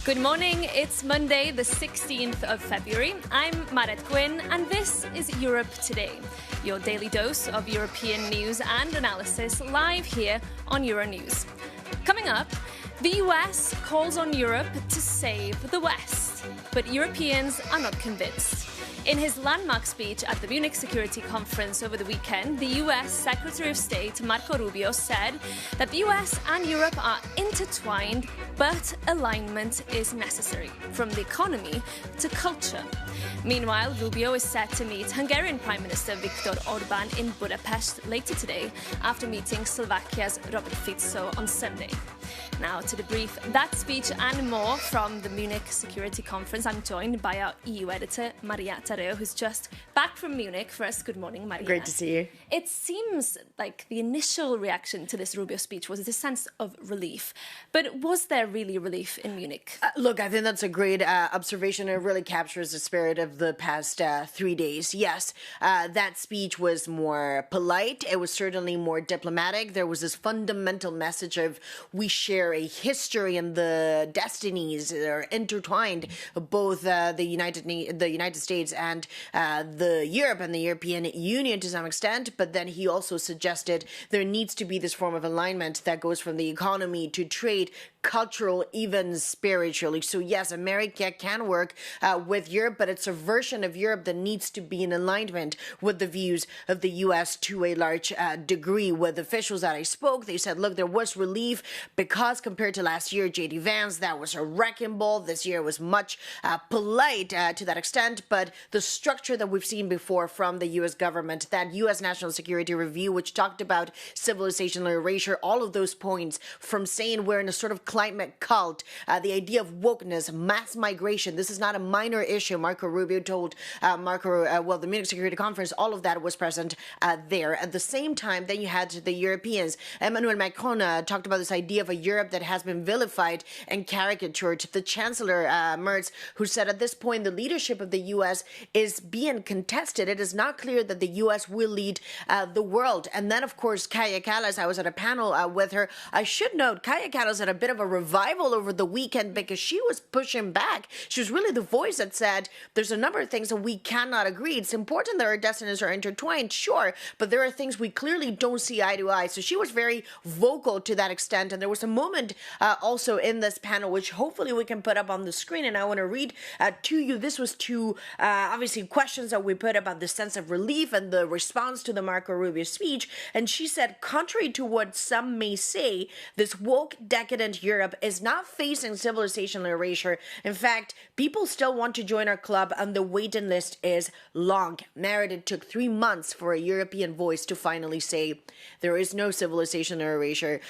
Good morning, it's Monday the 16th of February. I'm Maret Gwyn and this is Europe Today, your daily dose of European news and analysis live here on Euronews. Coming up, the US calls on Europe to save the West, but Europeans are not convinced. In his landmark speech at the Munich Security Conference over the weekend, the US Secretary of State Marco Rubio said that the US and Europe are intertwined, but alignment is necessary, from the economy to culture. Meanwhile, Rubio is set to meet Hungarian Prime Minister Viktor Orban in Budapest later today, after meeting Slovakia's Robert Fico on Sunday. Now, to debrief that speech and more from the Munich Security Conference, I'm joined by our EU editor, Maria Tareo, who's just back from Munich. First, good morning, Maria. Great to see you. It seems like the initial reaction to this Rubio speech was a sense of relief. But was there really relief in Munich? Look, I think that's a great observation. It really captures the spirit of the past 3 days. Yes, that speech was more polite. It was certainly more diplomatic. There was this fundamental message of we share a history and the destinies are intertwined, both the United States and the Europe and the European Union to some extent. But then he also suggested there needs to be this form of alignment that goes from the economy to trade, cultural, even spiritually. So yes, America can work with Europe, but it's a version of Europe that needs to be in alignment with the views of the US to a large degree. With officials that I spoke, they said, look, there was relief because compared to last year, J.D. Vance, that was a wrecking ball. This year was much polite to that extent, but the structure that we've seen before from the US government, that US National Security Review, which talked about civilizational erasure, all of those points from saying we're in a sort of climate cult, the idea of wokeness, mass migration. This is not a minor issue. Marco Rubio told the Munich Security Conference, all of that was present there. At the same time, then you had the Europeans. Emmanuel Macron talked about this idea of a Europe that has been vilified and caricatured. The Chancellor Merz, who said at this point the leadership of the U.S. is being contested. It is not clear that the U.S. will lead the world. And then, of course, Kaja Kallas, I was at a panel with her. I should note, Kaja Kallas had a bit of a revival over the weekend because she was pushing back. She was really the voice that said there's a number of things that we cannot agree. It's important that our destinies are intertwined, sure, but there are things we clearly don't see eye to eye. So she was very vocal to that extent. And there was a moment also in this panel, which hopefully we can put up on the screen. And I want to read to you. This was to obviously questions that we put about the sense of relief and the response to the Marco Rubio speech. And she said, contrary to what some may say, this woke, decadent Europe is not facing civilizational erasure. In fact, people still want to join our club and the waiting list is long. Merit, it took 3 months for a European voice to finally say there is no civilizational erasure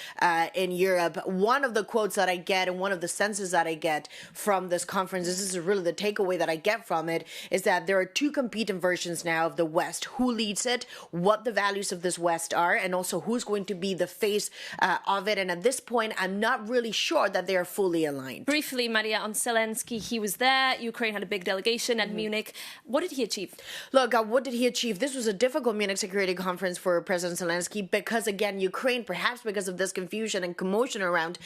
in Europe. One of the quotes that I get and one of the senses that I get from this conference, this is really the takeaway that I get from it, is that there are two competing versions now of the West. Who leads it, what the values of this West are, and also who's going to be the face of it. And at this point, I'm not really sure that they are fully aligned. Briefly, Maria, on Zelensky, he was there. Ukraine had a big delegation at Munich. What did he achieve? Look, what did he achieve? This was a difficult Munich Security Conference for President Zelensky because, again, Ukraine, perhaps because of this confusion and commotion around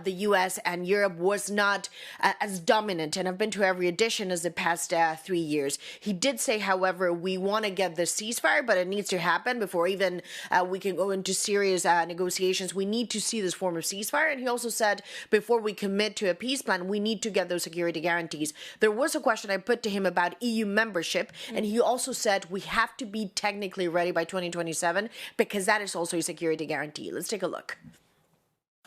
the U.S. and Europe, was not as dominant. And I've been to every edition as the past 3 years. He did say, however, we want to get the ceasefire, but it needs to happen before even we can go into serious negotiations. We need to see this form of ceasefire. And he also said, before we commit to a peace plan, we need to get those security guarantees. There was a question I put to him about EU membership, and he also said we have to be technically ready by 2027 because that is also a security guarantee. Let's take a look.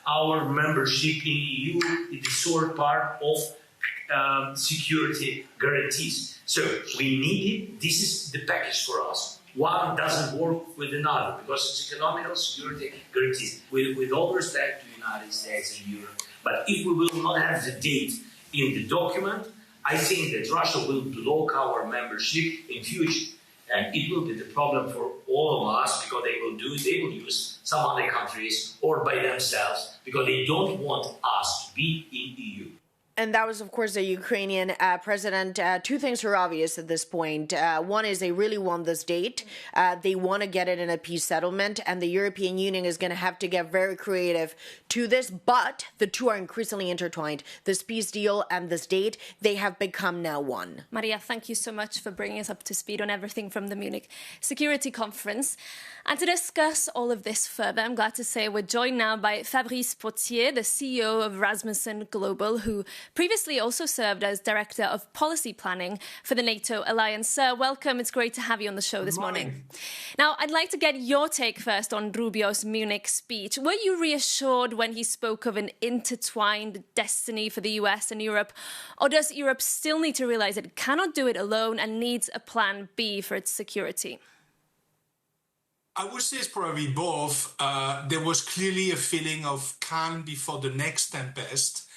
Our membership in EU is the sort part of security guarantees. So we need it. This is the package for us. One doesn't work with another because it's economical security guarantees. With all respect to the United States and Europe. But if we will not have the date in the document, I think that Russia will block our membership in future. And it will be the problem for all of us because they will use some other countries or by themselves because they don't want us to be in EU. And that was, of course, the Ukrainian president. Two things are obvious at this point. One is they really want this date. They want to get it in a peace settlement, and the European Union is going to have to get very creative to this. But the two are increasingly intertwined. This peace deal and this date, they have become now one. Maria, thank you so much for bringing us up to speed on everything from the Munich Security Conference. And to discuss all of this further, I'm glad to say we're joined now by Fabrice Pothier, the CEO of Rasmussen Global, who previously also served as Director of Policy Planning for the NATO alliance. Sir, welcome. It's great to have you on the show this morning. Now, I'd like to get your take first on Rubio's Munich speech. Were you reassured when he spoke of an intertwined destiny for the US and Europe? Or does Europe still need to realize it cannot do it alone and needs a plan B for its security? I would say it's probably both. There was clearly a feeling of calm before the next tempest,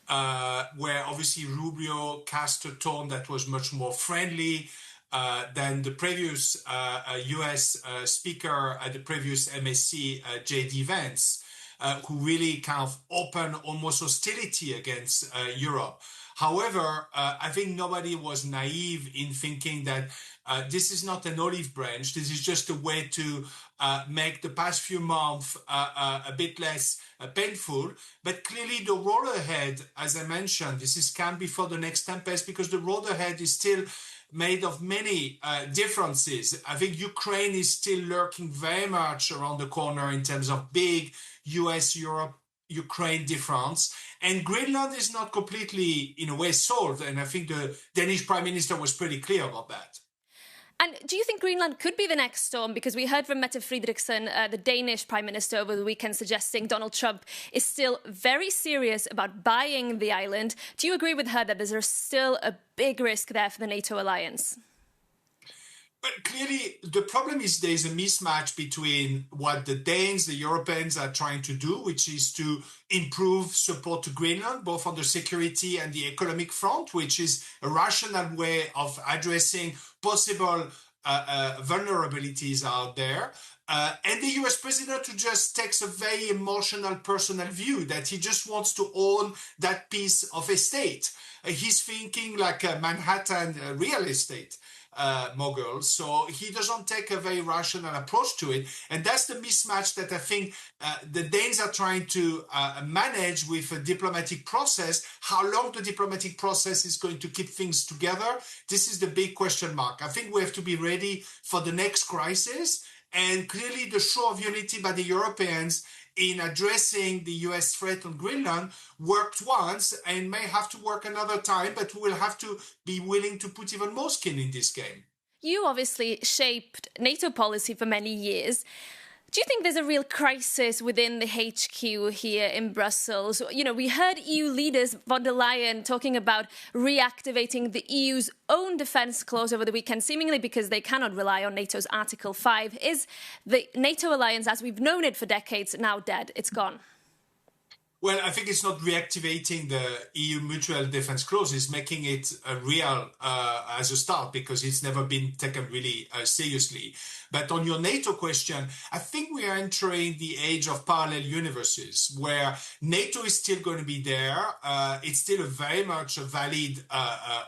where obviously Rubio cast a tone that was much more friendly than the previous US speaker at the previous MSC, J.D. Vance, who really kind of opened almost hostility against Europe. However, I think nobody was naive in thinking that this is not an olive branch. This is just a way to make the past few months a bit less painful. But clearly the road ahead, as I mentioned, this is calm before the next tempest, because the road ahead is still made of many differences. I think Ukraine is still lurking very much around the corner in terms of big US-Europe Ukraine difference, and Greenland is not completely, in a way, solved. And I think the Danish Prime Minister was pretty clear about that. And do you think Greenland could be the next storm? Because we heard from Mette Frederiksen, the Danish Prime Minister, over the weekend suggesting Donald Trump is still very serious about buying the island. Do you agree with her that there's still a big risk there for the NATO alliance? But clearly, the problem is there's a mismatch between what the Danes, the Europeans are trying to do, which is to improve support to Greenland, both on the security and the economic front, which is a rational way of addressing possible vulnerabilities out there. And the US president who just takes a very emotional, personal view that he just wants to own that piece of estate. He's thinking like a Manhattan real estate mogul, so he doesn't take a very rational approach to it, and that's the mismatch that I think the Danes are trying to manage with a diplomatic process. How long the diplomatic process is going to keep things together, this is the big question mark. I think we have to be ready for the next crisis, and clearly the show of unity by the Europeans in addressing the US threat on Greenland worked once and may have to work another time, but we will have to be willing to put even more skin in this game. You obviously shaped NATO policy for many years. Do you think there's a real crisis within the HQ here in Brussels? You know, we heard EU leaders, von der Leyen, talking about reactivating the EU's own defence clause over the weekend, seemingly because they cannot rely on NATO's Article 5. Is the NATO alliance, as we've known it for decades, now dead? It's gone. Well, I think it's not reactivating the EU mutual defense clause, it's making it real as a start, because it's never been taken really seriously. But on your NATO question, I think we are entering the age of parallel universes where NATO is still going to be there. It's still very much a valid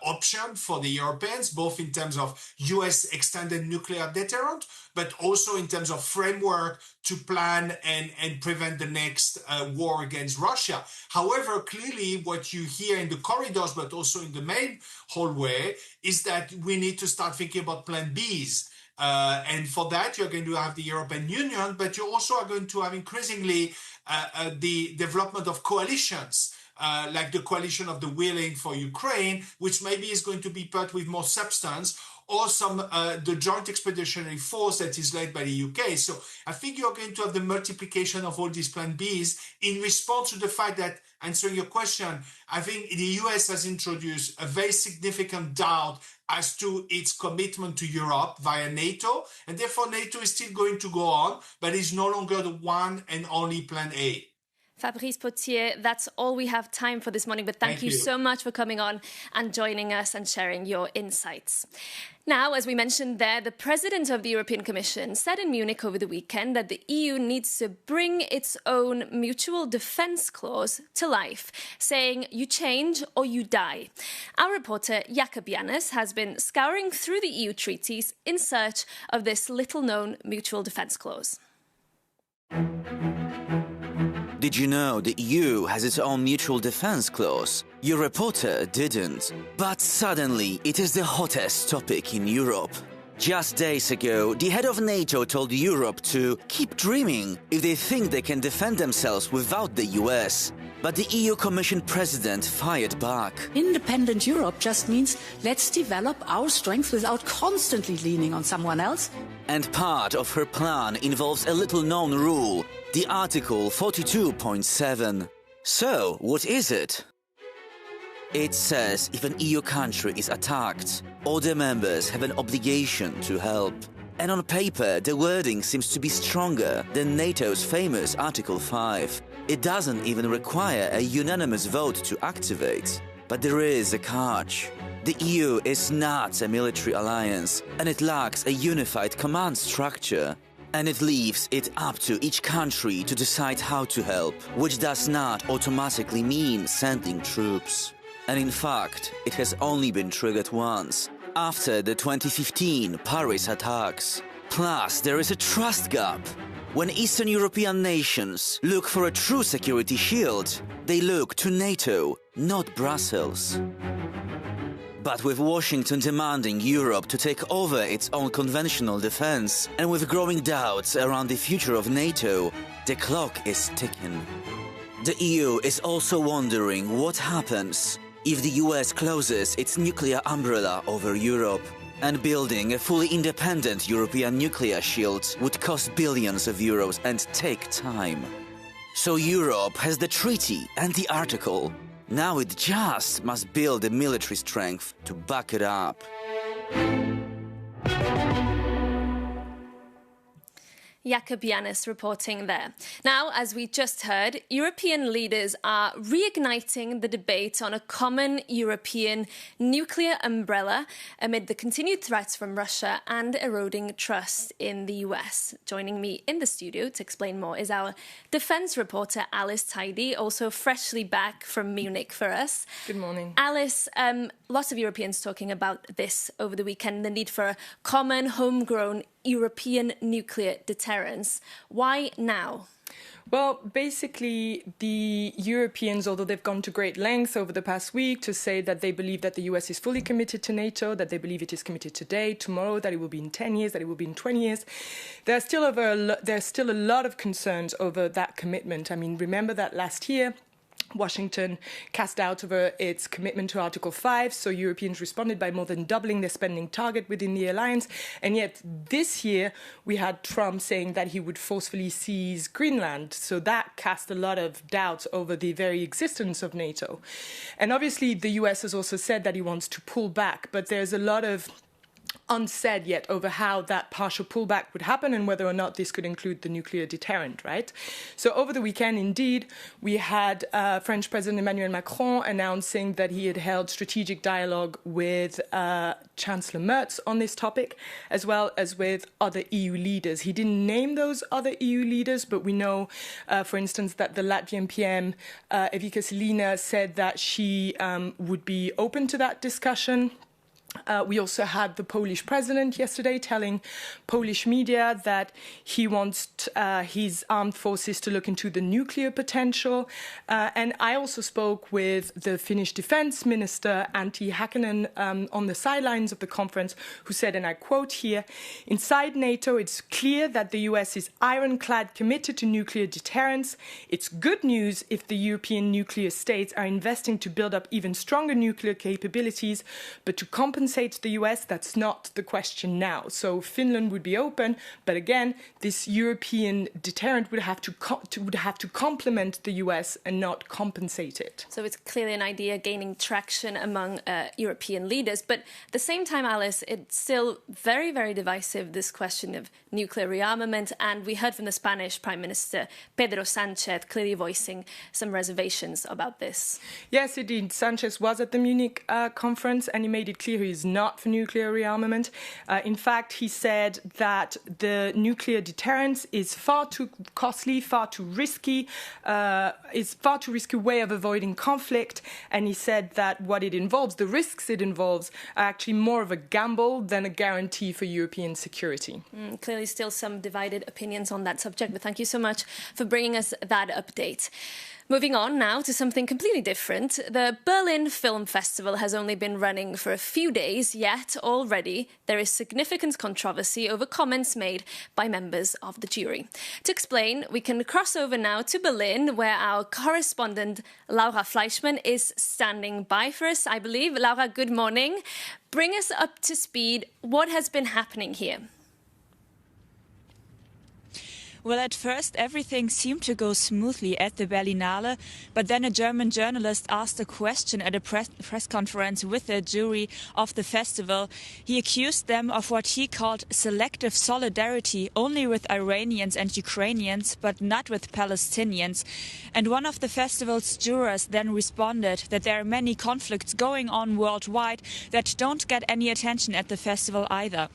option for the Europeans, both in terms of US extended nuclear deterrent, but also in terms of framework to plan and prevent the next war against Russia. However, clearly what you hear in the corridors, but also in the main hallway, is that we need to start thinking about plan Bs. And for that, you're going to have the European Union, but you also are going to have increasingly the development of coalitions, like the coalition of the willing for Ukraine, which maybe is going to be put with more substance, or the joint expeditionary force that is led by the UK. So I think you're going to have the multiplication of all these plan Bs in response to the fact that, answering your question, I think the US has introduced a very significant doubt as to its commitment to Europe via NATO, and therefore NATO is still going to go on, but is no longer the one and only plan A. Fabrice Pothier, that's all we have time for this morning, but thank you so much for coming on and joining us and sharing your insights. Now, as we mentioned there, the President of the European Commission said in Munich over the weekend that the EU needs to bring its own mutual defence clause to life, saying you change or you die. Our reporter Jakob Jannes has been scouring through the EU treaties in search of this little-known mutual defence clause. Did you know the EU has its own mutual defence clause? Your reporter didn't. But suddenly, it is the hottest topic in Europe. Just days ago, the head of NATO told Europe to keep dreaming if they think they can defend themselves without the US. But the EU Commission President fired back. Independent Europe just means let's develop our strength without constantly leaning on someone else. And part of her plan involves a little-known rule, the Article 42.7. So, what is it? It says if an EU country is attacked, all the members have an obligation to help. And on paper, the wording seems to be stronger than NATO's famous Article 5. It doesn't even require a unanimous vote to activate. But there is a catch. The EU is not a military alliance, and it lacks a unified command structure. And it leaves it up to each country to decide how to help, which does not automatically mean sending troops. And in fact, it has only been triggered once, after the 2015 Paris attacks. Plus, there is a trust gap. When Eastern European nations look for a true security shield, they look to NATO, not Brussels. But with Washington demanding Europe to take over its own conventional defense, and with growing doubts around the future of NATO, the clock is ticking. The EU is also wondering what happens if the US closes its nuclear umbrella over Europe. And building a fully independent European nuclear shield would cost billions of euros and take time. So Europe has the treaty and the article. Now it just must build the military strength to back it up. Jakob Jannes reporting there. Now, as we just heard, European leaders are reigniting the debate on a common European nuclear umbrella amid the continued threats from Russia and eroding trust in the US. Joining me in the studio to explain more is our defence reporter Alice Tidy, also freshly back from Munich for us. Good morning. Alice, lots of Europeans talking about this over the weekend, the need for a common, homegrown European nuclear deterrence. Why now? Well, basically, the Europeans, although they've gone to great lengths over the past week to say that they believe that the US is fully committed to NATO, that they believe it is committed today, tomorrow, that it will be in 10 years, that it will be in 20 years, there's still a lot of concerns over that commitment. I mean, remember that last year, Washington cast doubt over its commitment to Article 5, so Europeans responded by more than doubling their spending target within the alliance. And yet this year, we had Trump saying that he would forcefully seize Greenland. So that cast a lot of doubts over the very existence of NATO. And obviously, the US has also said that he wants to pull back, but there's a lot of unsaid yet over how that partial pullback would happen and whether or not this could include the nuclear deterrent, right? So over the weekend, indeed, we had French President Emmanuel Macron announcing that he had held strategic dialogue with Chancellor Merz on this topic, as well as with other EU leaders. He didn't name those other EU leaders, but we know, for instance, that the Latvian PM, Evika Selina, said that she would be open to that discussion. We also had the Polish president yesterday telling Polish media that he wants his armed forces to look into the nuclear potential. And I also spoke with the Finnish defense minister, Antti Häkkänen, on the sidelines of the conference, who said, and I quote here, "Inside NATO, it's clear that the US is ironclad committed to nuclear deterrence. It's good news if the European nuclear states are investing to build up even stronger nuclear capabilities, but to compensate compensate the US, that's not the question now. So Finland would be open, but again, this European deterrent would have to complement the US and not compensate it. So it's clearly an idea gaining traction among European leaders. But at the same time, Alice, it's still very, very divisive, this question of nuclear rearmament. And we heard from the Spanish Prime Minister Pedro Sánchez clearly voicing some reservations about this. Yes, indeed. Sánchez was at the Munich conference and he made it clear he is not for nuclear rearmament. In fact, he said that the nuclear deterrence is far too costly, far too risky, is far too risky way of avoiding conflict. And he said that what it involves, the risks it involves, are actually more of a gamble than a guarantee for European security. Clearly still some divided opinions on that subject, but thank you so much for bringing us that update. Moving on now to something completely different. The Berlin Film Festival has only been running for a few days, yet already there is significant controversy over comments made by members of the jury. To explain, we can cross over now to Berlin, where our correspondent Laura Fleischmann is standing by for us, I believe. Laura, good morning. Bring us up to speed. What has been happening here? Well, at first, everything seemed to go smoothly at the Berlinale, but then a German journalist asked a question at a press conference with the jury of the festival. He accused them of what he called selective solidarity only with Iranians and Ukrainians, but not with Palestinians. And one of the festival's jurors then responded that there are many conflicts going on worldwide that don't get any attention at the festival either.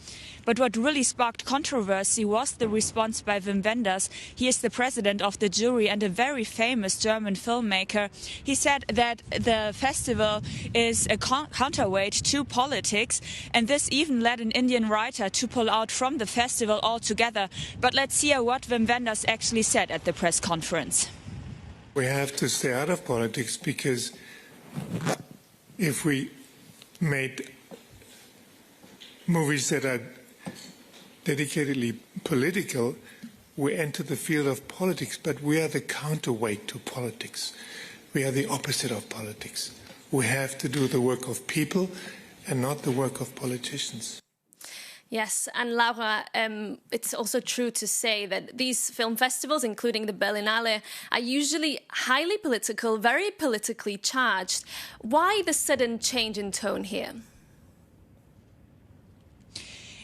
But what really sparked controversy was the response by Wim Wenders. He is the president of the jury and a very famous German filmmaker. He said that the festival is a counterweight to politics, and this even led an Indian writer to pull out from the festival altogether. But let's hear what Wim Wenders actually said at the press conference. We have to stay out of politics, because if we made movies that are dedicatedly political, we enter the field of politics, but we are the counterweight to politics. We are the opposite of politics. We have to do the work of people and not the work of politicians. Yes, and Laura, it's also true to say that these film festivals, including the Berlinale, are usually highly political, very politically charged. Why the sudden change in tone here?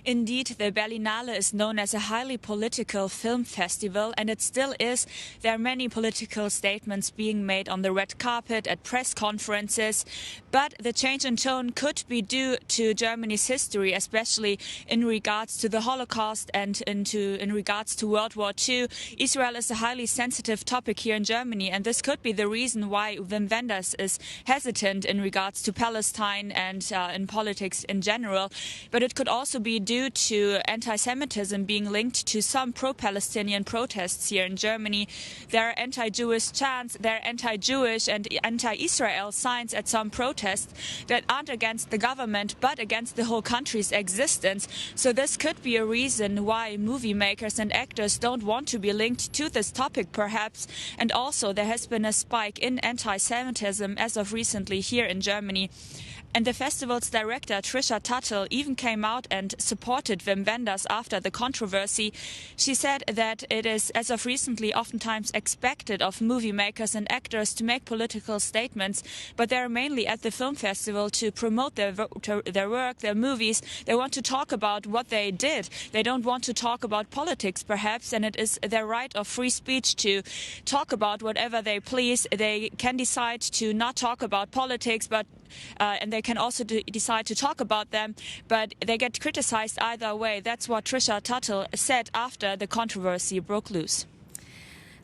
Indeed, the Berlinale is known as a highly political film festival, and it still is. There are many political statements being made on the red carpet, at press conferences, but the change in tone could be due to Germany's history, especially in regards to the Holocaust and in regards to World War II. Israel is a highly sensitive topic here in Germany, and this could be the reason why Wim Wenders is hesitant in regards to Palestine and in politics in general. But it could also be due to anti-Semitism being linked to some pro-Palestinian protests here in Germany. There are anti-Jewish chants, there are anti-Jewish and anti-Israel signs at some protests that aren't against the government but against the whole country's existence. So this could be a reason why movie makers and actors don't want to be linked to this topic, perhaps. And also there has been a spike in anti-Semitism as of recently here in Germany. And the festival's director, Trisha Tuttle, even came out and supported Wim Wenders after the controversy. She said that it is, as of recently, oftentimes expected of movie makers and actors to make political statements, but they're mainly at the film festival to promote their work, their movies. They want to talk about what they did. They don't want to talk about politics, perhaps, and it is their right of free speech to talk about whatever they please. They can decide to not talk about politics, but and they can also decide to talk about them, but they get criticized either way. That's what Trisha Tuttle said after the controversy broke loose.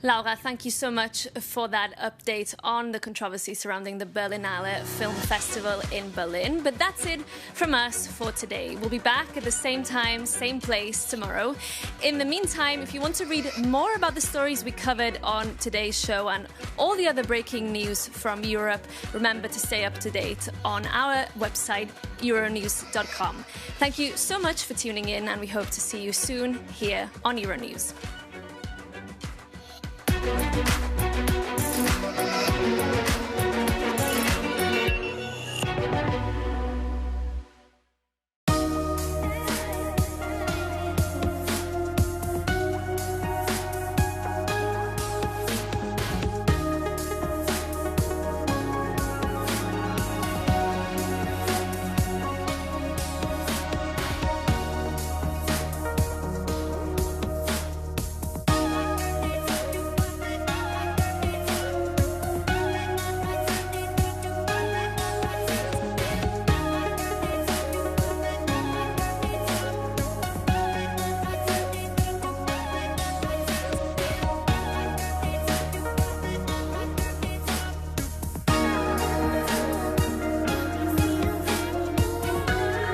Laura, thank you so much for that update on the controversy surrounding the Berlinale Film Festival in Berlin. But that's it from us for today. We'll be back at the same time, same place tomorrow. In the meantime, if you want to read more about the stories we covered on today's show and all the other breaking news from Europe, remember to stay up to date on our website, Euronews.com. Thank you so much for tuning in, and we hope to see you soon here on Euronews.